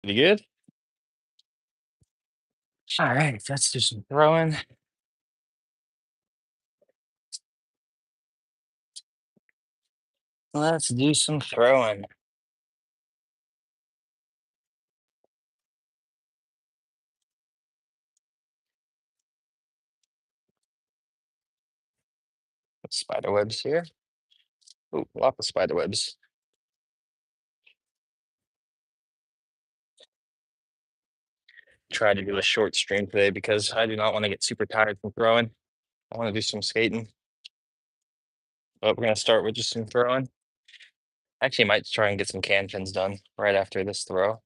Pretty good. All right, let's do some throwing. Let's do some throwing. Spider webs here. Ooh, lots of spider webs. Try to do a short stream today because I do not want to get super tired from throwing. I want to do some skating, but we're gonna start with just some throwing. Actually, I might try and get some can pins done right after this throw.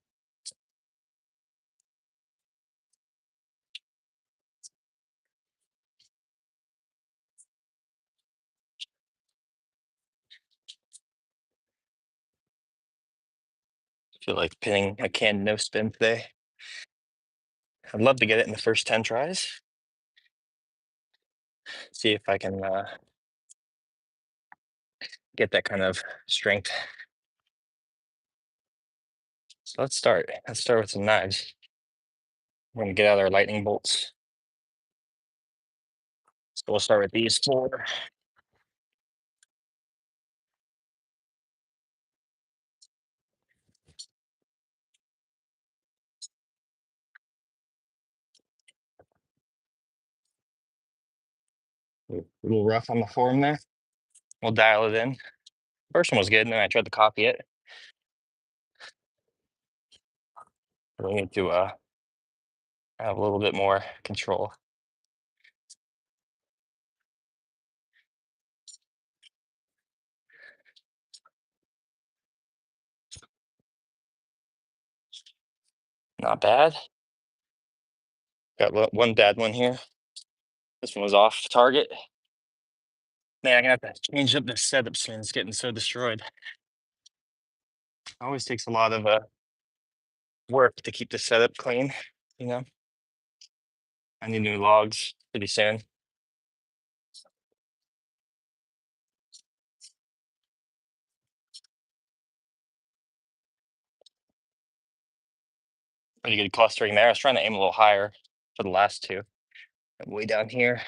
Feel like pinning a can no spin today. I'd love to get it in the first 10 tries. See if I can get that kind of strength. So let's start. Let's start with some knives. We're gonna get out our lightning bolts. So we'll start with these four. A little rough on the form there. We'll dial it in. First one was good, and then I tried to copy it. We need to have a little bit more control. Not bad. Got one bad one here. This one was off target. Man, I'm gonna have to change up the setup soon. It's getting so destroyed. Always takes a lot of work to keep the setup clean. You know, I need new logs pretty soon. Pretty good clustering there. I was trying to aim a little higher for the last two. Way down here.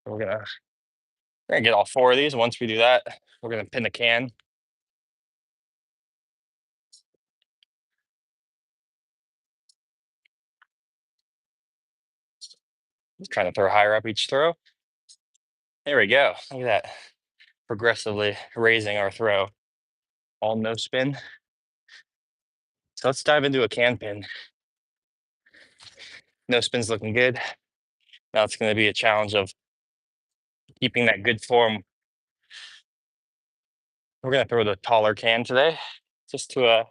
We're gonna get all four of these. Once we do that, we're gonna pin the can. Just trying to throw higher up each throw. There we go. Look at that. Progressively raising our throw. All no spin. So let's dive into a can pin. No spin's looking good. Now it's going to be a challenge of keeping that good form. We're going to throw the taller can today, just to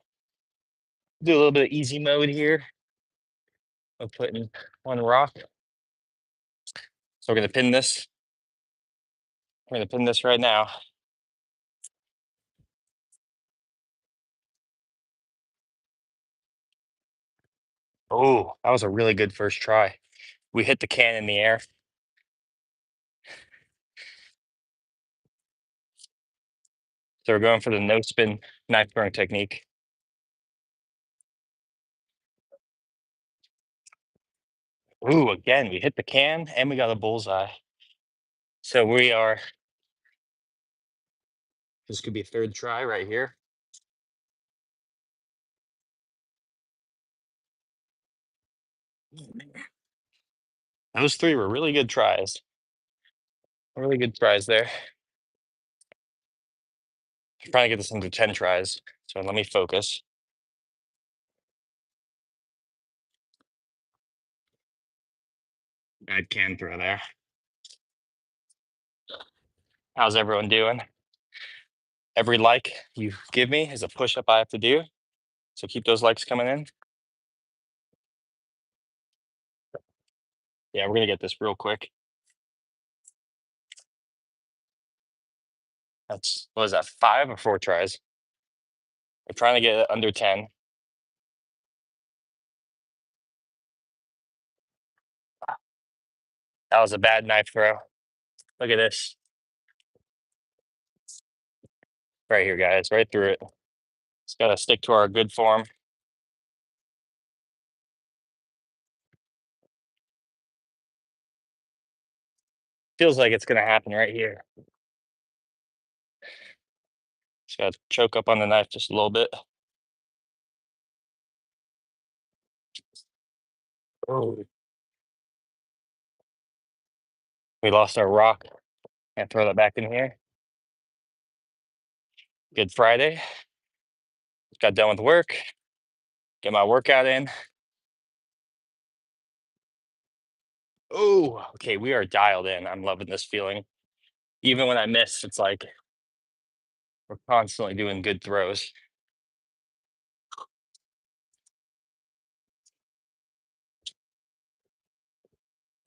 do a little bit of easy mode here of putting one rock. So we're going to pin this. We're going to pin this right now. Oh, that was a really good first try. We hit the can in the air. So we're going for the no spin knife throwing technique. Ooh, again, we hit the can and we got a bullseye. So we are, this could be a third try right here. Those three were really good tries. Really good tries there. I'm trying to get this into 10 tries. So let me focus. Bad can throw there. How's everyone doing? Every like you give me is a push-up I have to do. So keep those likes coming in. Yeah, we're gonna get this real quick. That's, what is that, 5 or 4 tries? We're trying to get it under 10. That was a bad knife throw. Look at this. Right here, guys, right through it. Just gotta stick to our good form. Feels like it's gonna happen right here. Just gotta choke up on the knife just a little bit. Oh, we lost our rock. And throw that back in here. Good Friday. Got done with work. Get my workout in. Oh, okay. We are dialed in. I'm loving this feeling. Even when I miss, it's like we're constantly doing good throws.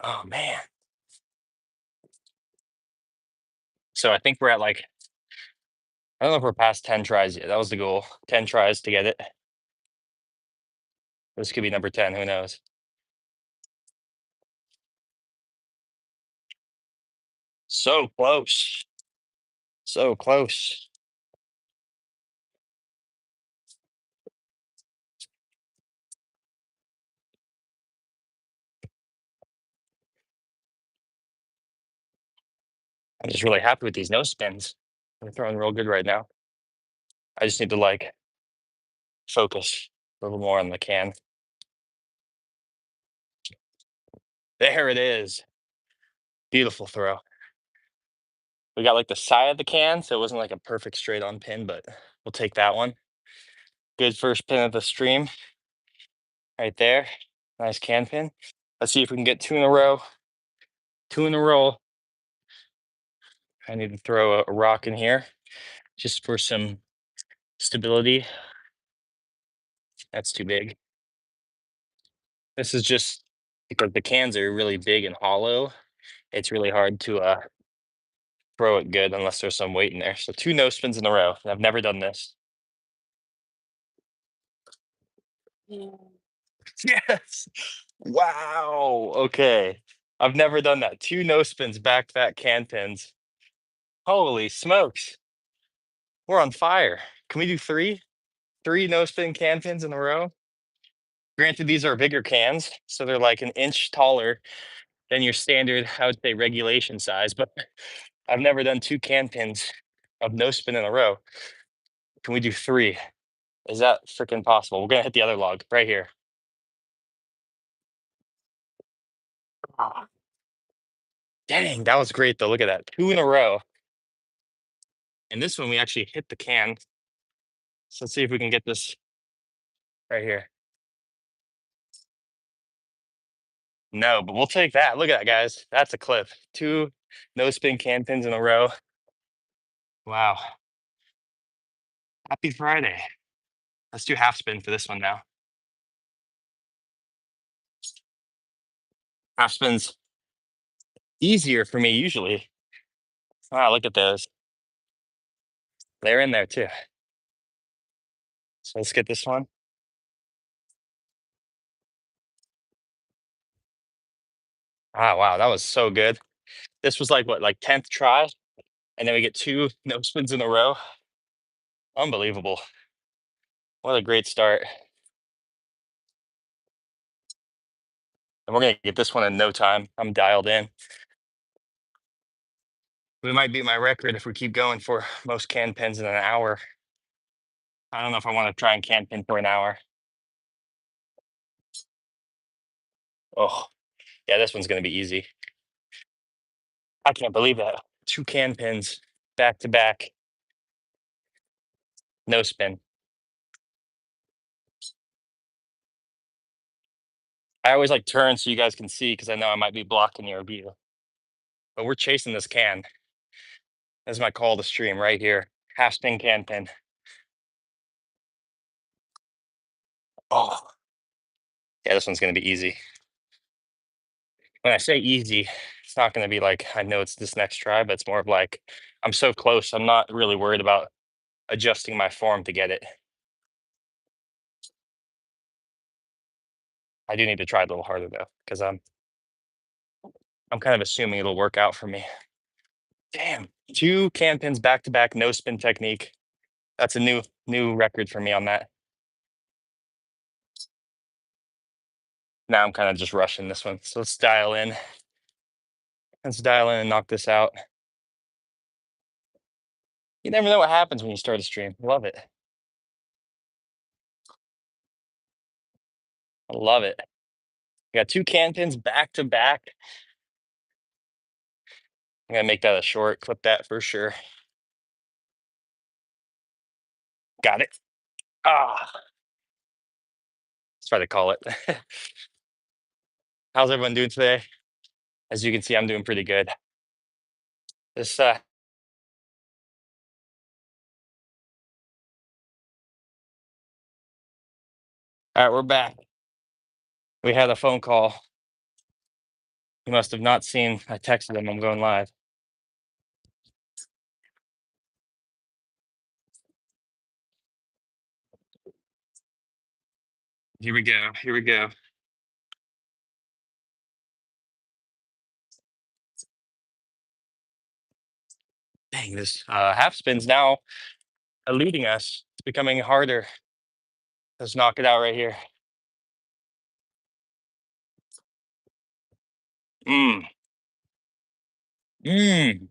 Oh man. So I think we're at like, I don't know if we're past 10 tries yet. That was the goal. 10 tries to get it. This could be number 10. Who knows? So close. So close. I'm just really happy with these no spins. They're throwing real good right now. I just need to like focus a little more on the can. There it is. Beautiful throw. We got like the side of the can, so it wasn't like a perfect straight on pin, but we'll take that one. Good first pin of the stream right there. Nice can pin. Let's see if we can get two in a row. Two in a row. I need to throw a rock in here just for some stability. That's too big. This is just because the cans are really big and hollow. It's really hard to throw it good unless there's some weight in there. So two no spins in a row. I've never done this. Yes. Wow. Okay. I've never done that. Two no spins back to back can pins. Holy smokes. We're on fire. Can we do three? Three no spin can pins in a row? Granted, these are bigger cans, so they're like an inch taller than your standard, I would say, regulation size, but I've never done two can pins of no spin in a row. Can we do three? Is that freaking possible? We're gonna hit the other log right here. Ah, dang, that was great though. Look at that. Two in a row. And this one we actually hit the can. So let's see if we can get this right here. No, but we'll take that. Look at that, guys. That's a clip. Two no spin can pins in a row. Wow. Happy Friday. Let's do half spin for this one now. Half spin's easier for me usually. Wow, look at those. They're in there too. So let's get this one. Ah, wow, that was so good. This was like what, like 10th try? And then we get two no spins in a row. Unbelievable. What a great start. And we're gonna get this one in no time. I'm dialed in. We might beat my record if we keep going for most can pins in an hour. I don't know if I want to try and can pin for an hour. Oh, yeah, this one's gonna be easy. I can't believe that. Two can pins back to back, no spin. I always like turn so you guys can see because I know I might be blocking your view. But we're chasing this can. That's my call to stream right here. Half spin can pin. Oh, yeah, this one's gonna be easy. When I say easy, it's not gonna be like I know it's this next try, but it's more of like I'm so close. I'm not really worried about adjusting my form to get it. I do need to try a little harder though, because I'm kind of assuming it'll work out for me. Damn, two can pins back to back, no spin technique. That's a new record for me on that. Now I'm kind of just rushing this one. So let's dial in. Let's dial in and knock this out. You never know what happens when you start a stream. Love it. I love it. We got two can pins back to back. I'm gonna make that a short, clip that for sure. Got it. Ah, let's try to call it. How's everyone doing today? As you can see, I'm doing pretty good. This all right, we're back. We had a phone call. You must have not seen. I texted him. I'm going live. Here we go. Here we go. Dang, this half spin's now eluding us. It's becoming harder. Let's knock it out right here. Mm. Mm.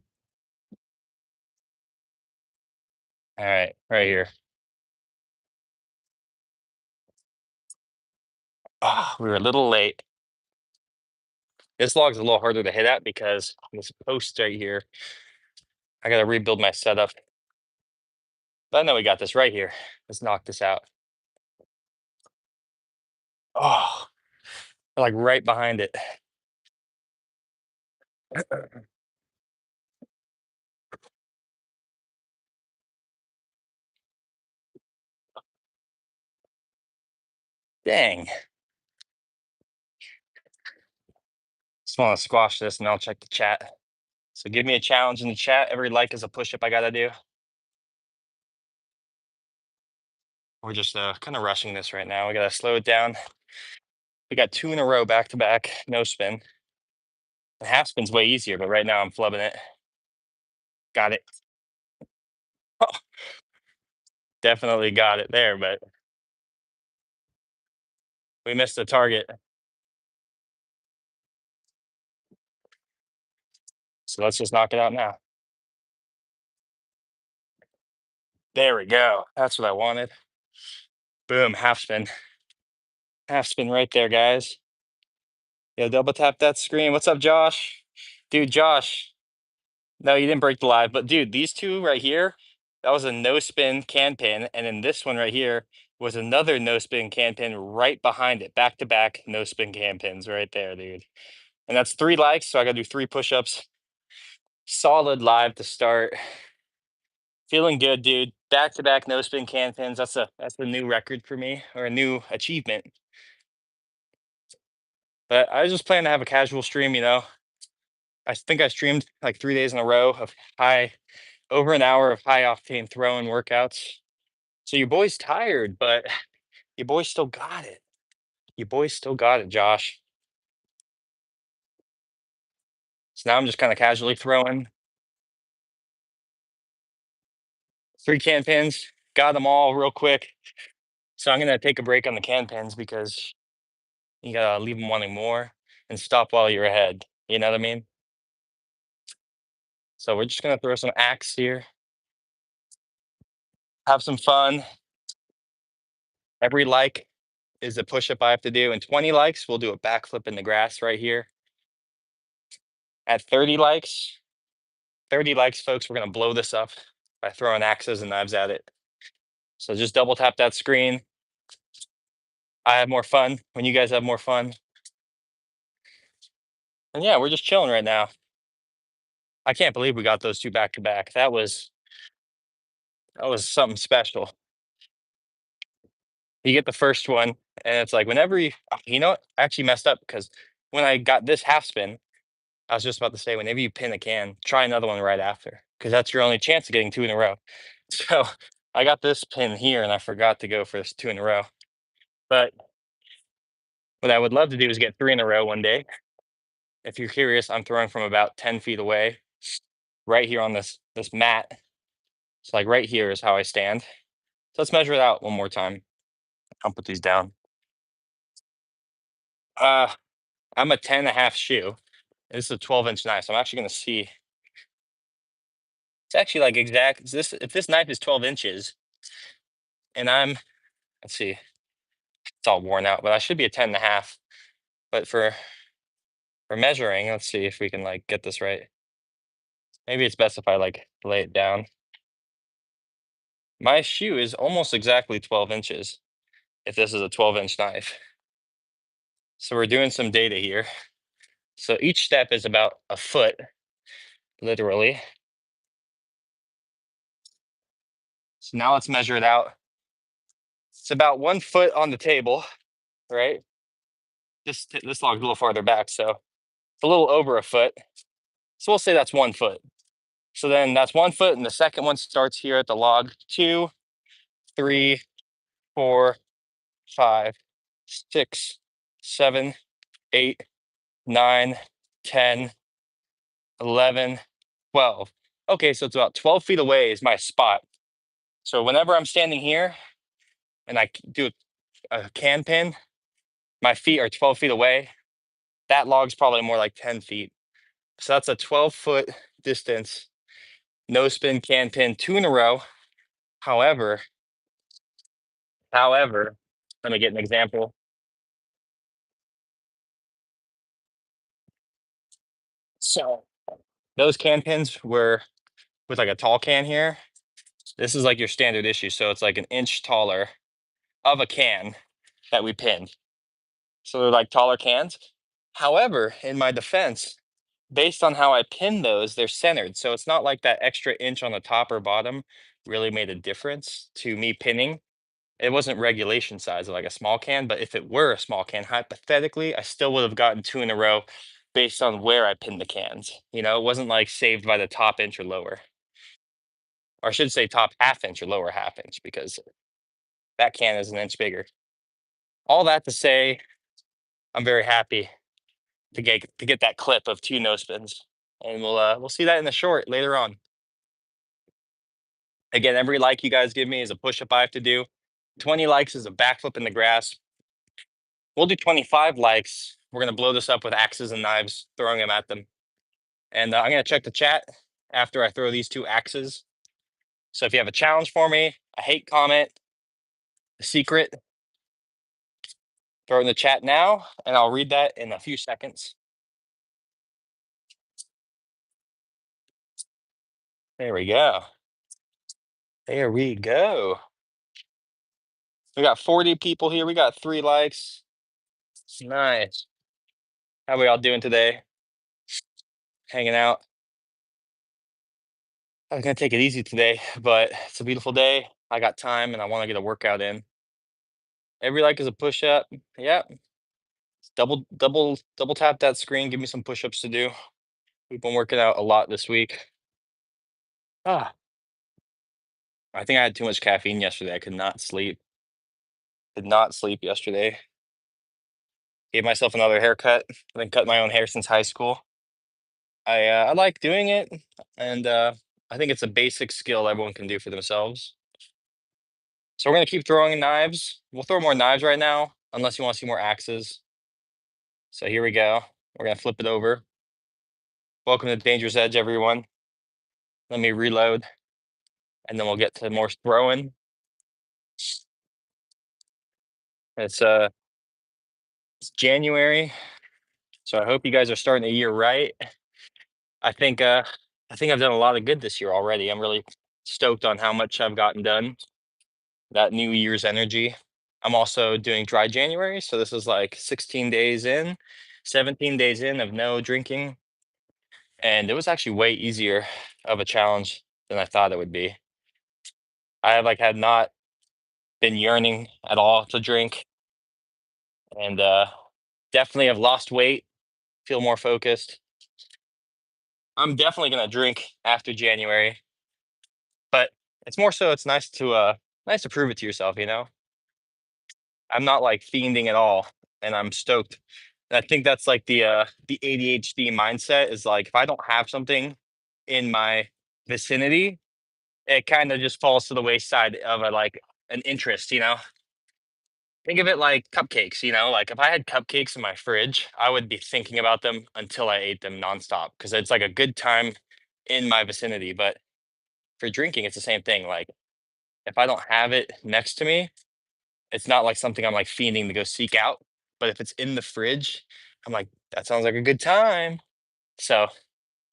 All right, right here. Ah, we were a little late. This log's a little harder to hit at because this post right here, I got to rebuild my setup. But I know we got this right here. Let's knock this out. Oh, like right behind it. Dang. Just want to squash this and I'll check the chat. So give me a challenge in the chat. Every like is a push up I got to do. We're just kind of rushing this right now. We got to slow it down. We got two in a row back to back, no spin. The half spin's way easier, but right now I'm flubbing it. Got it. Oh, definitely got it there, but we missed the target. So let's just knock it out now. There we go. That's what I wanted. Boom, half spin. Half spin right there, guys. Yeah, double tap that screen. What's up, Josh? Dude, Josh. No, you didn't break the live, but dude, these two right here, that was a no spin can pin. And then this one right here was another no spin can pin right behind it. Back to back no spin can pins right there, dude. And that's 3 likes. So I got to do 3 push ups. Solid live to start. Feeling good, dude. Back to back no spin can pins. That's the new record for me, or a new achievement. But I was just planning to have a casual stream, you know. I think I streamed like 3 days in a row of over an hour of high octane throwing workouts. So your boy's tired, but your boy still got it. Your boy still got it, Josh. So now I'm just kind of casually throwing 3 can pins. Got them all real quick. So I'm gonna take a break on the can pins because you gotta leave them wanting more and stop while you're ahead. You know what I mean? So we're just gonna throw some axe here, have some fun. Every like is a push up I have to do, and 20 likes, we'll do a backflip in the grass right here. At 30 likes, folks, we're gonna blow this up by throwing axes and knives at it. So just double tap that screen. I have more fun when you guys have more fun. And yeah, we're just chilling right now. I can't believe we got those two back to back. That was something special. You get the first one, and it's like whenever you know what? I actually messed up because when I got this half spin, I was just about to say whenever you pin a can, try another one right after because that's your only chance of getting 2 in a row. So I got this pin here, and I forgot to go for this 2 in a row. But what I would love to do is get 3 in a row one day. If you're curious, I'm throwing from about 10 feet away, right here on this mat. So like right here is how I stand. So let's measure it out one more time. I'll put these down. Uh, I'm a 10.5 shoe. This is a 12-inch knife. So I'm actually gonna see. It's actually like exact. This if this knife is 12 inches, and I'm let's see, it's all worn out, but I should be a 10.5. But for measuring, let's see if we can like get this right. Maybe it's best if I like lay it down. My shoe is almost exactly 12 inches if this is a 12-inch knife. So we're doing some data here. So each step is about a foot, literally. So now let's measure it out. It's about 1 foot on the table, right? This log's a little farther back, so it's a little over a foot. So we'll say that's 1 foot. So then that's 1 foot, and the second one starts here at the log. 2, 3, 4, 5, 6, 7, 8, 9, 10, 11, 12. Okay, so it's about 12 feet away is my spot. So whenever I'm standing here and I do a can pin, my feet are 12 feet away. That log's probably more like 10 feet. So that's a 12-foot distance. No spin can pin, 2 in a row. However, however, let me get an example. So those can pins were with like a tall can here. This is like your standard issue. So it's like an inch taller of a can that we pinned. So they're like taller cans. However, in my defense, based on how I pinned those, they're centered. So it's not like that extra inch on the top or bottom really made a difference to me pinning. It wasn't regulation size of like a small can, but if it were a small can, hypothetically, I still would have gotten 2 in a row based on where I pinned the cans. It wasn't like saved by the top inch or lower. Or I should say top half inch or lower half inch because that can is an inch bigger. All that to say, I'm very happy to get that clip of 2 no spins, and we'll see that in the short later on. Again, every like you guys give me is a push up I have to do. 20 likes is a backflip in the grass. We'll do 25 likes. We're gonna blow this up with axes and knives, throwing them at them. And I'm gonna check the chat after I throw these 2 axes. So if you have a challenge for me, a hate comment, a secret, throw it in the chat now, and I'll read that in a few seconds. There we go. There we go. We got 40 people here. We got 3 likes. Nice. How we all doing today? Hanging out. I'm gonna take it easy today, but it's a beautiful day. I got time and I want to get a workout in. Every like is a push up. Yeah. Double tap that screen. Give me some push ups to do. We've been working out a lot this week. Ah, I think I had too much caffeine yesterday. I could not sleep. Did not sleep yesterday. Gave myself another haircut. I've been cutting my own hair since high school. I like doing it, and I think it's a basic skill everyone can do for themselves. So we're gonna keep throwing knives. We'll throw more knives right now, unless you want to see more axes. So here we go. We're gonna flip it over. Welcome to Dangerous Edge, everyone. Let me reload, and then we'll get to more throwing. It's January, so I hope you guys are starting the year right. I think uh I think I've done a lot of good this year already. I'm really stoked on how much I've gotten done. That New Year's energy. I'm also doing dry January, so this is like 16 days in, 17 days in of no drinking, and it was actually way easier of a challenge than I thought it would be. I have like had not been yearning at all to drink, and definitely have lost weight, feel more focused. I'm definitely gonna drink after January, but it's more so it's nice to prove it to yourself. I'm not like fiending at all, and I'm stoked. And I think that's like the ADHD mindset is like if I don't have something in my vicinity, it kind of just falls to the wayside of a like an interest, you know. Think of it like cupcakes, you know, like if I had cupcakes in my fridge, I would be thinking about them until I ate them nonstop because it's like a good time in my vicinity. But for drinking, it's the same thing. Like if I don't have it next to me, it's not like something I'm like fiending to go seek out. But if it's in the fridge, I'm like, that sounds like a good time. So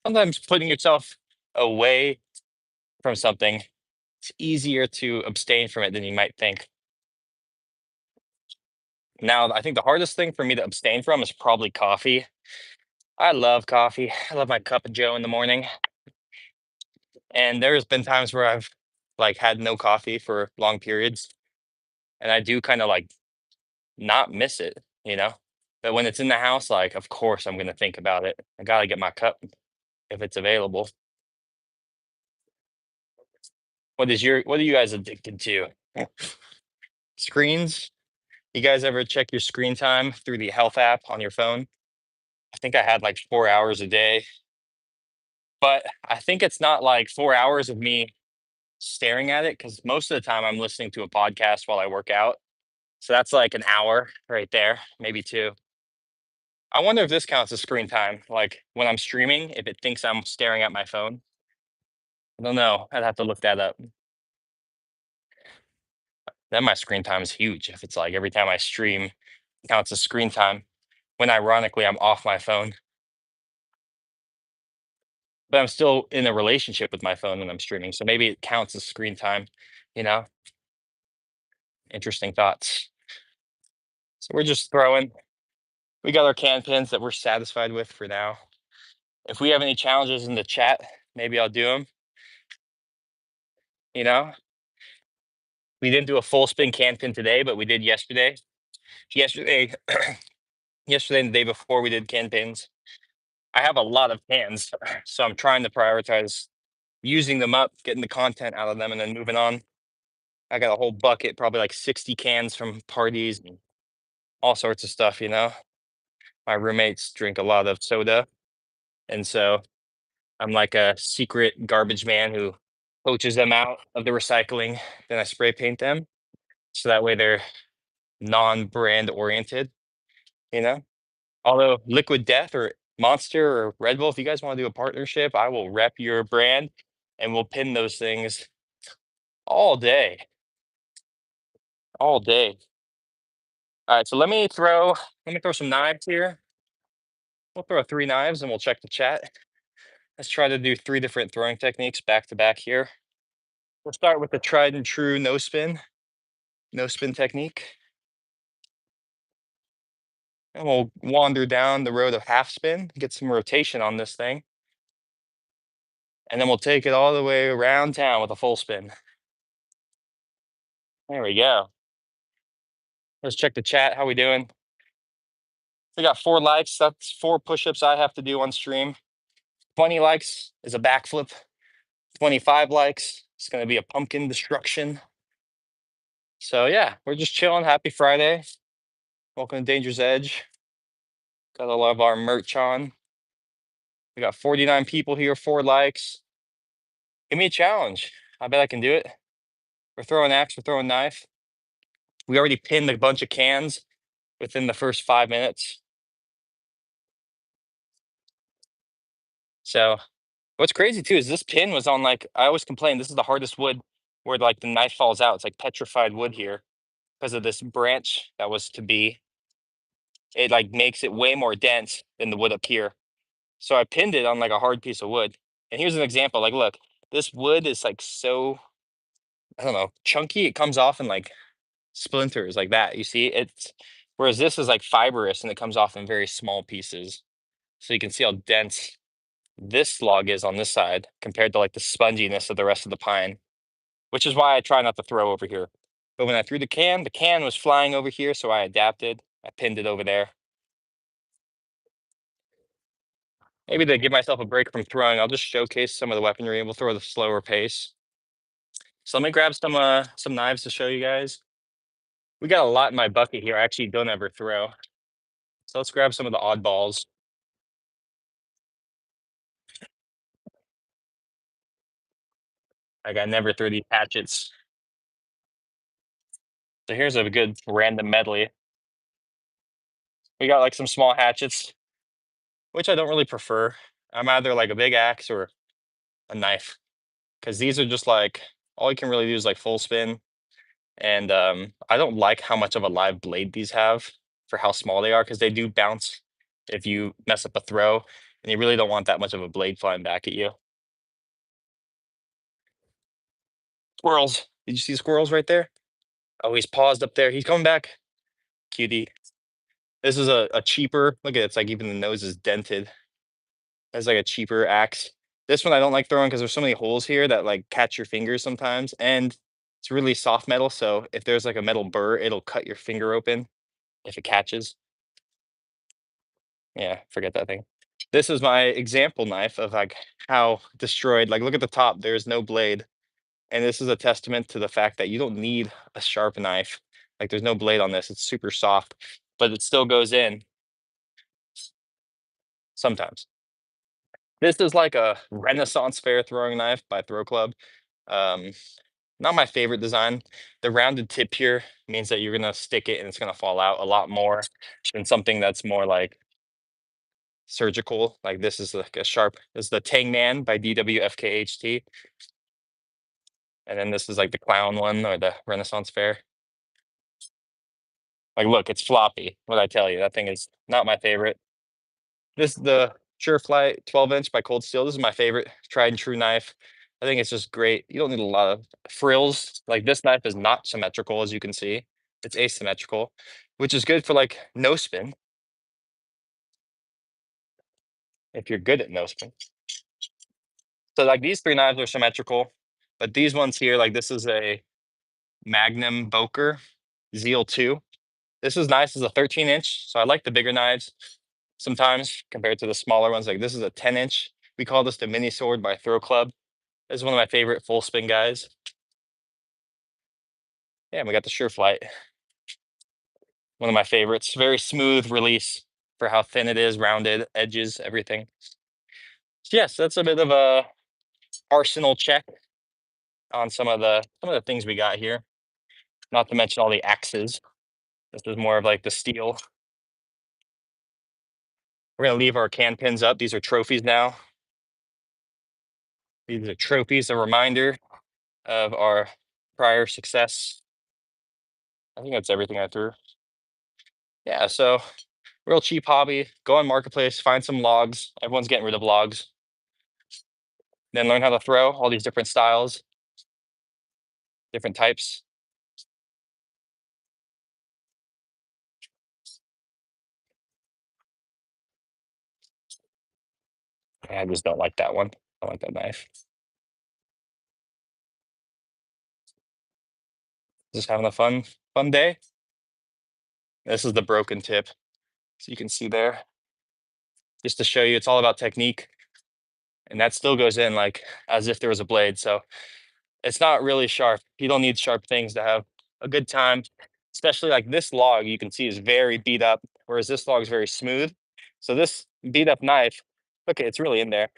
sometimes putting yourself away from something, it's easier to abstain from it than you might think. Now, I think the hardest thing for me to abstain from is probably coffee. I love coffee. I love my cup of Joe in the morning. And there's been times where I've like had no coffee for long periods, and I do kind of like not miss it, you know? But when it's in the house, like, of course I'm gonna think about it. I gotta get my cup if it's available. What are you guys addicted to? Screens? You guys ever check your screen time through the health app on your phone? I think I had like 4 hours a day, but I think it's not like 4 hours of me staring at it because most of the time I'm listening to a podcast while I work out. So that's like an hour right there, maybe two. I wonder if this counts as screen time. Like when I'm streaming, if it thinks I'm staring at my phone. I don't know. I'd have to look that up. Then my screen time is huge. If it's like every time I stream counts as screen time, when ironically I'm off my phone, but I'm still in a relationship with my phone when I'm streaming. So maybe it counts as screen time, you know? Interesting thoughts. So we're just throwing. We got our can pins that we're satisfied with for now. If we have any challenges in the chat, maybe I'll do them. You know, we didn't do a full spin can pin today, but we did yesterday. Yesterday, yesterday and the day before we did can pins. I have a lot of cans, so I'm trying to prioritize using them up, getting the content out of them, and then moving on. I got a whole bucket, probably like 60 cans from parties and all sorts of stuff, you know. My roommates drink a lot of soda, and so I'm like a secret garbage man who poaches them out of the recycling. Then I spray paint them so that way they're non-brand oriented, you know. Although Liquid Death or Monster or Red Bull, if you guys want to do a partnership, I will rep your brand and we'll pin those things all day, all day. All right, so let me throw some knives here. We'll throw 3 knives and we'll check the chat. Let's try to do 3 different throwing techniques back to back here. We'll start with the tried and true no spin technique. And we'll wander down the road of half spin, get some rotation on this thing. And then we'll take it all the way around town with a full spin. There we go. Let's check the chat. How we doing? We got 4 likes. That's 4 push-ups I have to do on stream. 20 likes is a backflip. 25 likes, it's gonna be a pumpkin destruction. So yeah, we're just chilling. Happy Friday. Welcome to Danger's Edge. Got a lot of our merch on. We got 49 people here, 4 likes. Give me a challenge. I bet I can do it. We're throwing axe, we're throwing knife. We already pinned a bunch of cans within the first 5 minutes. So what's crazy too is this pin was on like I always complain this is the hardest wood where like the knife falls out. It's like petrified wood here because of this branch that was to be. It like makes it way more dense than the wood up here. So I pinned it on like a hard piece of wood. And here's an example. Like, look, this wood is like so I don't know, chunky. It comes off in like splinters like that. You see, it's whereas this is like fibrous and it comes off in very small pieces. So you can see how dense this log is on this side compared to like the sponginess of the rest of the pine, which is why I try not to throw over here. But when I threw the can was flying over here, so I adapted. I pinned it over there. Maybe to give myself a break from throwing, I'll just showcase some of the weaponry and we'll throw at a slower pace. So let me grab some knives to show you guys. We got a lot in my bucket here. I actually don't ever throw. So let's grab some of the oddballs. Like I never threw these hatchets. So here's a good random medley. We got like some small hatchets, which I don't really prefer. I'm either like a big axe or a knife because these are just like all you can really do is like full spin. And I don't like how much of a live blade these have for how small they are because they do bounce if you mess up a throw, and you really don't want that much of a blade flying back at you. Squirrels. Did you see squirrels right there? Oh, he's paused up there. He's coming back. Cutie. This is a cheaper. Look at it. It's like even the nose is dented. It's like a cheaper axe. This one I don't like throwing because there's so many holes here that like catch your fingers sometimes, and it's really soft metal. So if there's like a metal burr, it'll cut your finger open if it catches. Yeah, forget that thing. This is my example knife of like how destroyed. Like look at the top. There's no blade, and this is a testament to the fact that you don't need a sharp knife. Like there's no blade on this. It's super soft, but it still goes in sometimes. This is like a Renaissance fair throwing knife by Throw Club. Um, Not my favorite design. The rounded tip here means that you're gonna stick it and it's gonna fall out a lot more than something that's more like surgical. Like this is like a sharp. This is the Tang Man by DWFKHT, and then this is like the clown one or the Renaissance fair. Like, look, it's floppy. What I tell you, that thing is not my favorite. This is the Surefly 12-inch by Cold Steel. This is my favorite tried and true knife. I think it's just great. You don't need a lot of frills. Like this knife is not symmetrical, as you can see. It's asymmetrical, which is good for like no spin if you're good at no spin. So like these three knives are symmetrical, but these ones here, like this is a Magnum Boker Zeal 2. This is nice as a 13-inch. So I like the bigger knives sometimes compared to the smaller ones. Like this is a 10-inch. We call this the mini sword by Throw Club. This is one of my favorite full spin guys. Yeah, and we got the Sureflight. One of my favorites. Very smooth release for how thin it is, rounded edges, everything. So yes, that's a bit of a arsenal check on some of the things we got here. Not to mention all the axes. This is more of like the steel. We're gonna leave our can pins up. These are trophies now. These are trophies, a reminder of our prior success. I think that's everything I threw. Yeah, so real cheap hobby. Go on Marketplace, find some logs. Everyone's getting rid of logs. Then learn how to throw all these different styles, different types. I just don't like that one. I like that knife. Just having a fun day. This is the broken tip. So you can see there, just to show you, it's all about technique. And that still goes in like as if there was a blade. So it's not really sharp. You don't need sharp things to have a good time, especially like this log you can see is very beat up, whereas this log is very smooth. So this beat up knife, okay, it's really in there.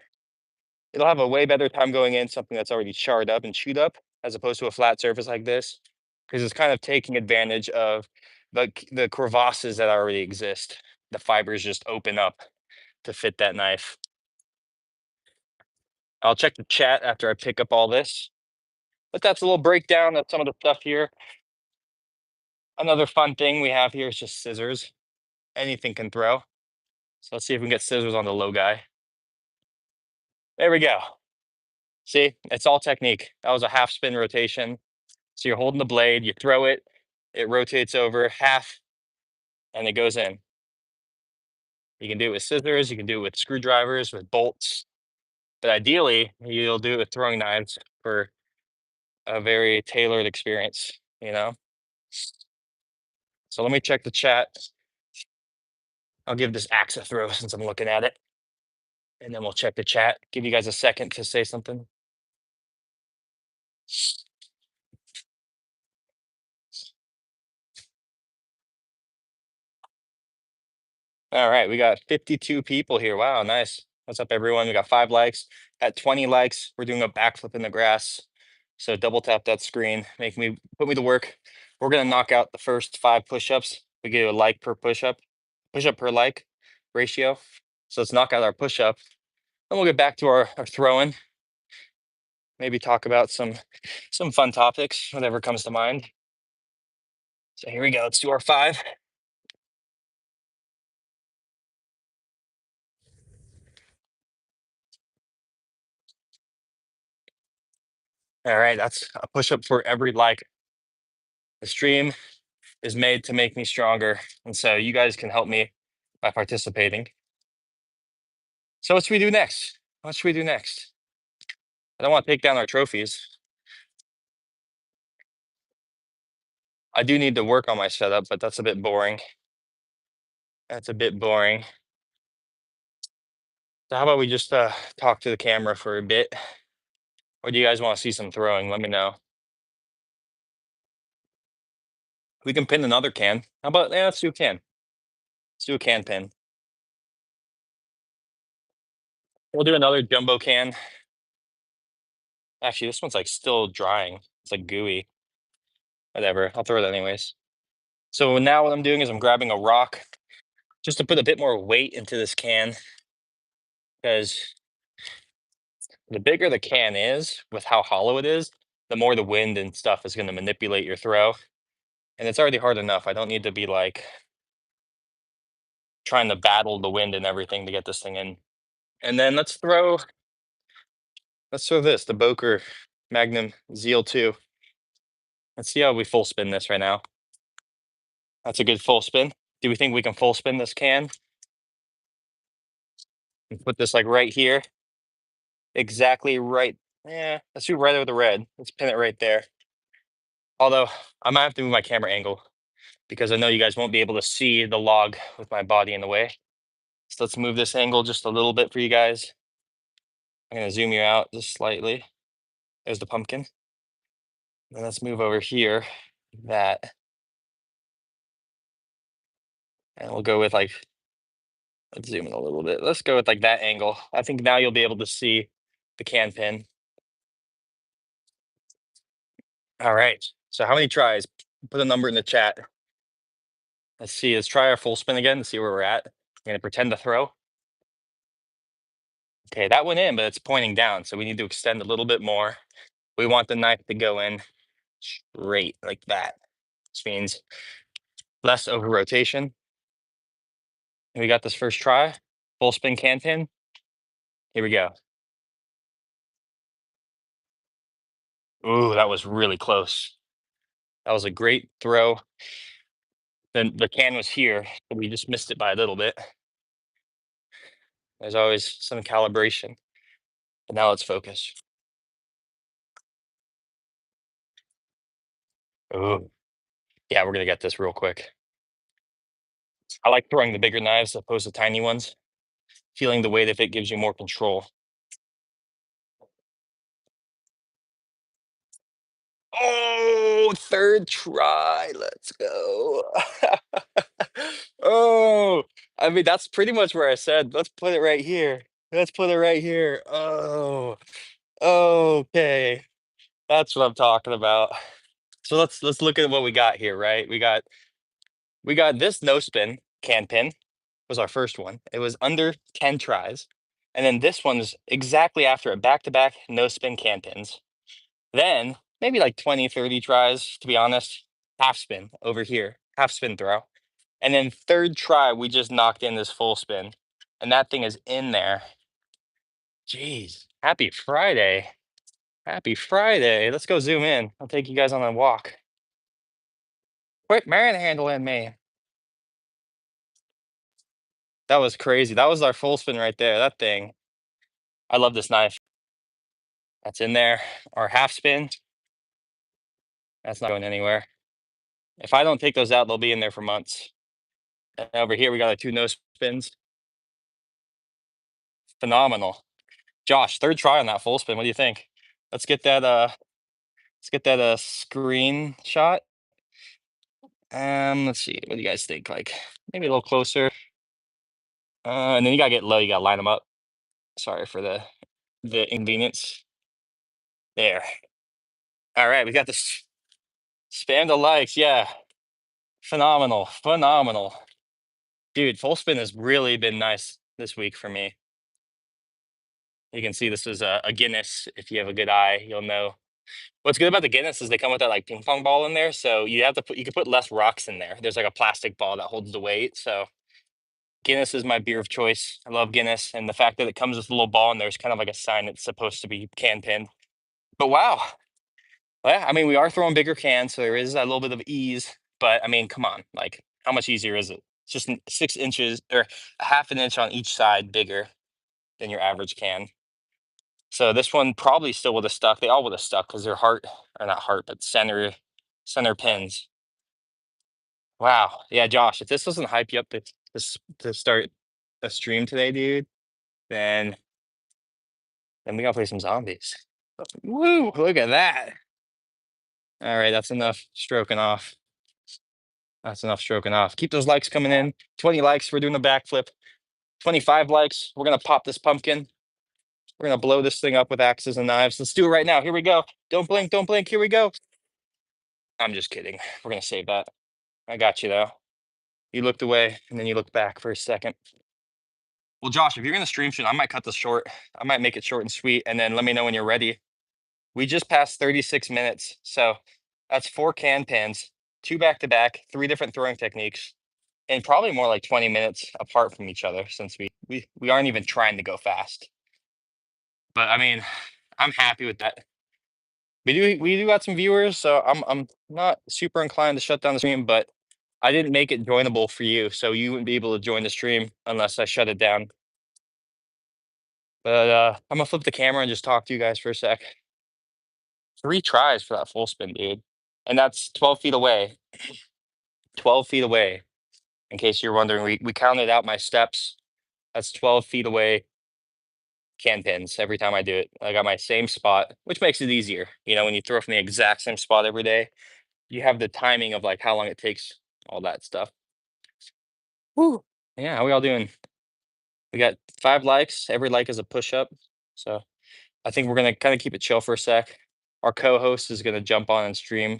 It'll have a way better time going in something that's already charred up and chewed up as opposed to a flat surface like this, because it's kind of taking advantage of the crevasses that already exist. The fibers just open up to fit that knife. I'll check the chat after I pick up all this. But that's a little breakdown of some of the stuff here. Another fun thing we have here is just scissors. Anything can throw. So let's see if we can get scissors on the low guy. There we go. See, it's all technique. That was a half spin rotation. So you're holding the blade, you throw it, it rotates over half, and it goes in. You can do it with scissors, you can do it with screwdrivers, with bolts. But ideally, you'll do it with throwing knives for a very tailored experience, you know? So let me check the chat. I'll give this axe a throw since I'm looking at it. And then we'll check the chat. Give you guys a second to say something. All right, we got 52 people here. Wow, nice. What's up, everyone? We got 5 likes. At 20 likes, we're doing a backflip in the grass. So double tap that screen, put me to work. We're gonna knock out the first 5 push-ups. We get a like per push-up per like ratio. So let's knock out our push-up. Then we'll get back to our throwing. Maybe talk about some fun topics, whatever comes to mind. So here we go. Let's do our 5. All right, that's a push-up for every like. The stream is made to make me stronger, and so you guys can help me by participating. So what should we do next? What should we do next? I don't want to take down our trophies. I do need to work on my setup, but that's a bit boring. That's a bit boring. So how about we just talk to the camera for a bit? Or do you guys want to see some throwing? Let me know. We can pin another can. How about, yeah, let's do a can. Let's do a can pin. We'll do another jumbo can. Actually, this one's like still drying. It's like gooey. Whatever. I'll throw it anyways. So now what I'm doing is I'm grabbing a rock just to put a bit more weight into this can, because the bigger the can is with how hollow it is, the more the wind and stuff is going to manipulate your throw. And it's already hard enough. I don't need to be like trying to battle the wind and everything to get this thing in. And then let's throw this, the Boker Magnum Zeal 2. Let's see how we full spin this right now. That's a good full spin. Do we think we can full spin this can? And put this like right here. Exactly right. Yeah, let's do right over the red. Let's pin it right there. Although I might have to move my camera angle because I know you guys won't be able to see the log with my body in the way. So let's move this angle just a little bit for you guys. I'm gonna zoom you out just slightly. There's the pumpkin. And let's move over here, that. And we'll go with like, let's zoom in a little bit. Let's go with like that angle. I think now you'll be able to see the can pin. All right. So how many tries? Put a number in the chat. Let's see. Let's try our full spin again to see where we're at. I'm gonna pretend to throw. Okay, that went in, but it's pointing down. So we need to extend a little bit more. We want the knife to go in straight like that. Which means less over rotation. And we got this first try. Full spin can pin. Here we go. Ooh, that was really close. That was a great throw. Then the can was here, but we just missed it by a little bit. There's always some calibration. But now let's focus. Ooh, yeah, we're gonna get this real quick. I like throwing the bigger knives opposed to tiny ones. Feeling the weight of it gives you more control. Oh, third try. Let's go. Oh, I mean, that's pretty much where I said, let's put it right here. Let's put it right here. Oh, okay. That's what I'm talking about. So let's look at what we got here, right? We got this no spin can pin was our first one. It was under 10 tries. And then this one's exactly after it, back to back no spin can pins. Then maybe like 20, 30 tries, to be honest. Half spin over here, half spin throw. And then third try, we just knocked in this full spin. And that thing is in there. Jeez. Happy Friday. Happy Friday. Let's go zoom in. I'll take you guys on a walk. Quit manhandling me. That was crazy. That was our full spin right there. That thing. I love this knife. That's in there. Our half spin. That's not going anywhere. If I don't take those out, they'll be in there for months. And over here, we got our 2 no spins. Phenomenal. Josh, third try on that full spin. What do you think? Let's get that screenshot. Let's see. What do you guys think? Like maybe a little closer. And then you gotta get low, you gotta line them up. Sorry for the inconvenience. There. All right, we got this. Spam the likes. Yeah, phenomenal, phenomenal, dude. Full spin has really been nice this week for me. You can see this is a Guinness. If you have a good eye, you'll know. What's good about the Guinness is they come with that like ping pong ball in there, so you can put less rocks in there. There's like a plastic ball that holds the weight. So Guinness is my beer of choice. I love Guinness, and the fact that it comes with a little ball and there's kind of like a sign it's supposed to be can pin. But wow, well, I mean, we are throwing bigger cans, so there is a little bit of ease. But I mean, come on, like how much easier is it? It's just 6 inches or a half an inch on each side bigger than your average can. So this one probably still would have stuck. They all would have stuck because they're heart or not heart, but center pins. Wow. Yeah, Josh, if this doesn't hype you up to start a stream today, dude, then we gotta play some zombies. Woo! Look at that. All right, that's enough stroking off. That's enough stroking off. Keep those likes coming in. 20 likes, we're doing a backflip. 25 likes, we're gonna pop this pumpkin. We're gonna blow this thing up with axes and knives. Let's do it right now. Here we go. Don't blink, don't blink. Here we go. I'm just kidding. We're gonna save that. I got you though. You looked away and then you looked back for a second. Well, Josh, if you're gonna stream soon, I might cut this short. I might make it short and sweet, and then let me know when you're ready. We just passed 36 minutes, so that's 4 can pins, 2 back-to-back, 3 different throwing techniques, and probably more like 20 minutes apart from each other since we aren't even trying to go fast. But I mean, I'm happy with that. We do got some viewers, so I'm not super inclined to shut down the stream, but I didn't make it joinable for you, so you wouldn't be able to join the stream unless I shut it down. But I'm gonna flip the camera and just talk to you guys for a sec. 3 tries for that full spin, dude. And that's 12 feet away. 12 feet away. In case you're wondering, we counted out my steps. That's 12 feet away can pins every time I do it. I got my same spot, which makes it easier. You know, when you throw from the exact same spot every day, you have the timing of like how long it takes, all that stuff. Woo. Yeah, how we all doing? We got 5 likes. Every like is a push up. So I think we're gonna kind of keep it chill for a sec. Our co-host is gonna jump on and stream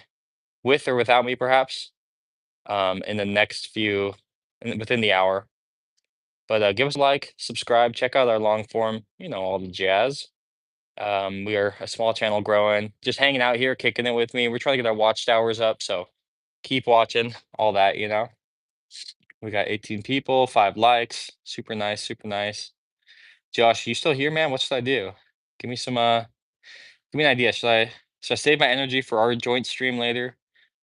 with or without me, perhaps, in the next within the hour. But give us a like, subscribe, check out our long form, all the jazz. We are a small channel growing, just hanging out here, kicking it with me. We're trying to get our watch towers up, so keep watching, all that. We got 18 people, 5 likes, super nice, super nice. Josh, you still here, man? What should I do? Give me some give me an idea. Should I save my energy for our joint stream later?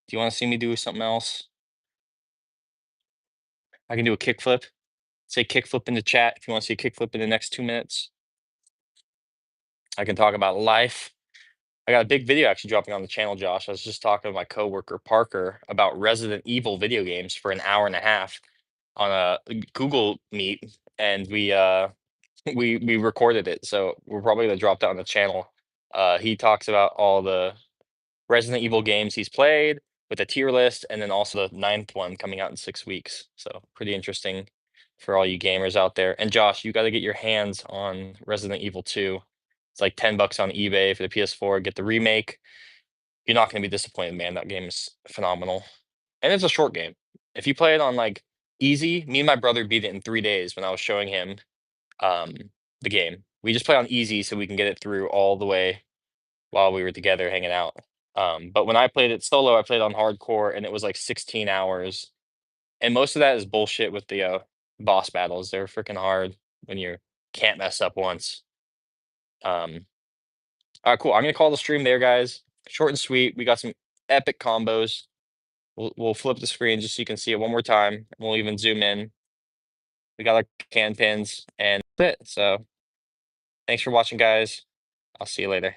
Do you want to see me do something else? I can do a kickflip. Say kickflip in the chat if you want to see a kickflip in the next 2 minutes. I can talk about life. I got a big video actually dropping on the channel, Josh. I was just talking to my coworker Parker about Resident Evil video games for an hour and a half on a Google Meet, and we recorded it. So we're probably gonna drop that on the channel. He talks about all the Resident Evil games he's played with a tier list, and then also the 9th one coming out in 6 weeks. So pretty interesting for all you gamers out there. And Josh, you got to get your hands on Resident Evil 2. It's like $10 on eBay for the PS4. Get the remake. You're not going to be disappointed, man. That game is phenomenal, and it's a short game. If you play it on like easy, me and my brother beat it in 3 days when I was showing him um, the game. We just play on easy so we can get it through all the way while we were together hanging out. But when I played it solo, I played on hardcore, and it was like 16 hours. And most of that is bullshit with the boss battles. They're freaking hard when you can't mess up once. All right, cool. I'm gonna call the stream there, guys. Short and sweet. We got some epic combos. We'll flip the screen just so you can see it one more time. We'll even zoom in. We got our can pins and that's it. So thanks for watching, guys. I'll see you later.